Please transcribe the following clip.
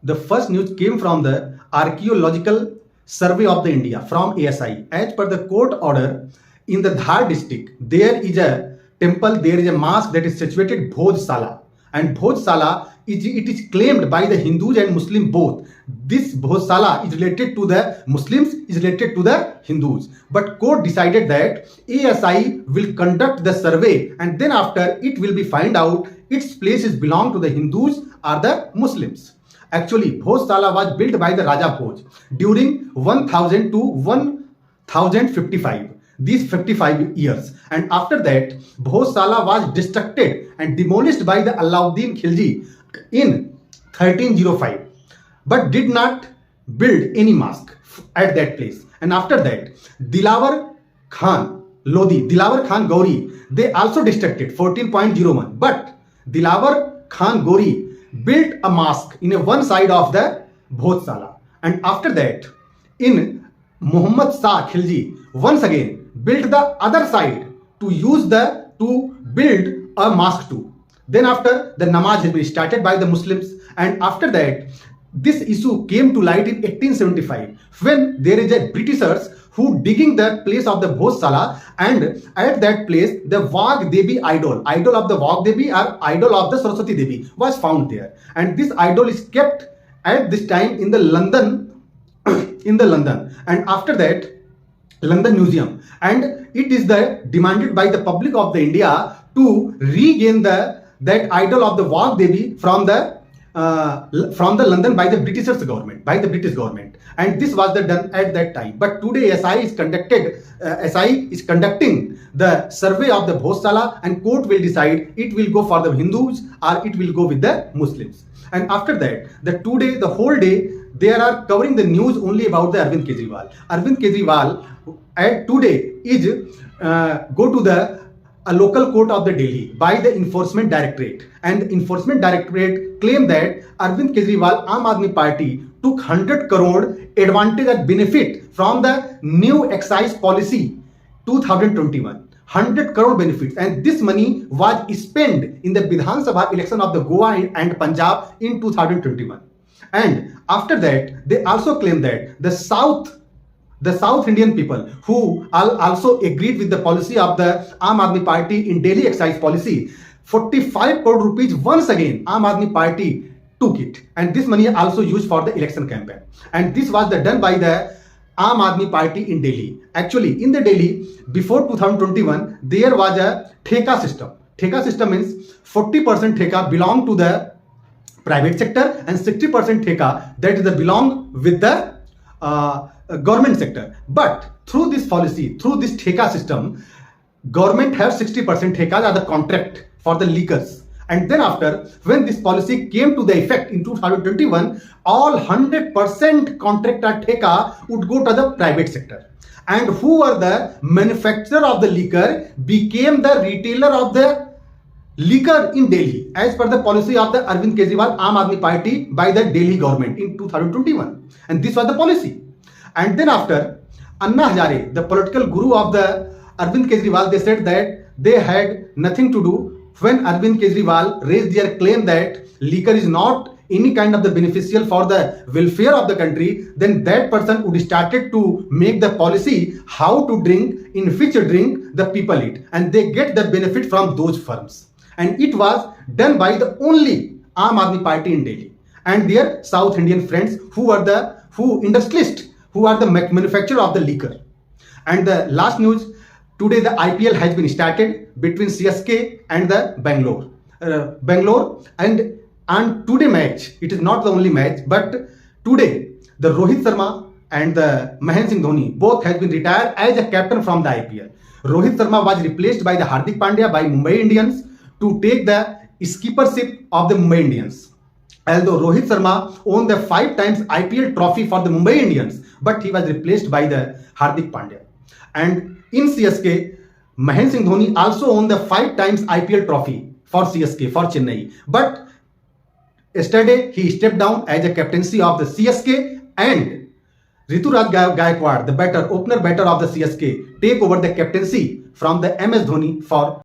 The first news came from the Archaeological Survey of the India from ASI. As per the court order, in the Dhar district, there is a temple, there is a mosque that is situated Bhojsala. And Bhojsala, it is claimed by the Hindus and Muslims both. This Bhojsala is related to the Muslims, is related to the Hindus. But court decided that ASI will conduct the survey and then after it will be find out its places belong to the Hindus or the Muslims. Actually, Bhojsala was built by the Raja Bhoj during 1000 to 1055. These 55 years. And after that, Bhojsala was destructed and demolished by the Alauddin Khilji in 1305. But did not build any mosque at that place. And after that, Dilawar Khan Lodi, Dilawar Khan Gauri, they also destructed 14.01. But Dilawar Khan Gauri built a mosque in a one side of the Bhojsala. And after that, in Muhammad Shah Khilji, once again built the other side to build a mosque too. Then after, the namaz has been started by the Muslims, and after that, this issue came to light in 1875 when there is a Britishers who digging the place of the Bhojsala, and at that place the Vag Devi idol of the Vag Devi or idol of the Saraswati Devi was found there, and this idol is kept at this time in the London and after that London Museum, and it is demanded by the public of the India to regain that idol of the Vag Devi from the London by the British government, and this was done at that time. But today SI is conducting the survey of the Bhojsala, and court will decide it will go for the Hindus or it will go with the Muslims. And after that, today the whole day they are covering the news only about the Arvind Kejriwal. Arvind Kejriwal today is go to a local court of the Delhi by the Enforcement Directorate, and the Enforcement Directorate claimed that Arvind Kejriwal Aam Aadmi Party took 100 crore advantage and benefit from the new excise policy 2021. 100 crore benefits, and this money was spent in the Vidhan Sabha election of the Goa and Punjab in 2021. And after that, they also claim that the South Indian people who also agreed with the policy of the Aam Aadmi Party in Delhi excise policy, 45 crore rupees once again Aam Aadmi Party took it, and this money also used for the election campaign. And this was done by the Aam Aadmi Party in Delhi. Actually, in the Delhi, before 2021, there was a Theka system. Theka system means 40% Theka belong to the private sector and 60% Theka that is belong with the government sector. But through this policy, through this Theka system, government have 60% Theka as the contract for the liquors. And then after, when this policy came to the effect in 2021, all 100% contract at Theka would go to the private sector. And who were the manufacturer of the liquor became the retailer of the liquor in Delhi as per the policy of the Arvind Kejriwal Aam Aadmi Party by the Delhi government in 2021. And this was the policy. And then after, Anna Hazare, the political guru of the Arvind Kejriwal, they said that they had nothing to do when Arvind Kejriwal raised their claim that liquor is not any kind of the beneficial for the welfare of the country. Then that person would started to make the policy how to drink, in which drink the people eat, and they get the benefit from those firms. And it was done by the only Aam Aadmi Party in Delhi and their South Indian friends who are the industrialists who are the manufacturer of the liquor. And the last news, today the IPL has been started between CSK and the Bangalore. And today match, it is not the only match, but today the Rohit Sharma and the Mahendra Singh Dhoni both has been retired as a captain from the IPL. Rohit Sharma was replaced by the Hardik Pandya by Mumbai Indians to take the skippership of the Mumbai Indians. Although Rohit Sharma won the 5 times IPL trophy for the Mumbai Indians, but he was replaced by the Hardik Pandya. And in CSK, Mahendra Singh Dhoni also won the 5 times IPL trophy for CSK, for Chennai. But yesterday, he stepped down as a captaincy of the CSK, and Rituraj Gaikwad, the opener batter of the CSK, take over the captaincy from the MS Dhoni for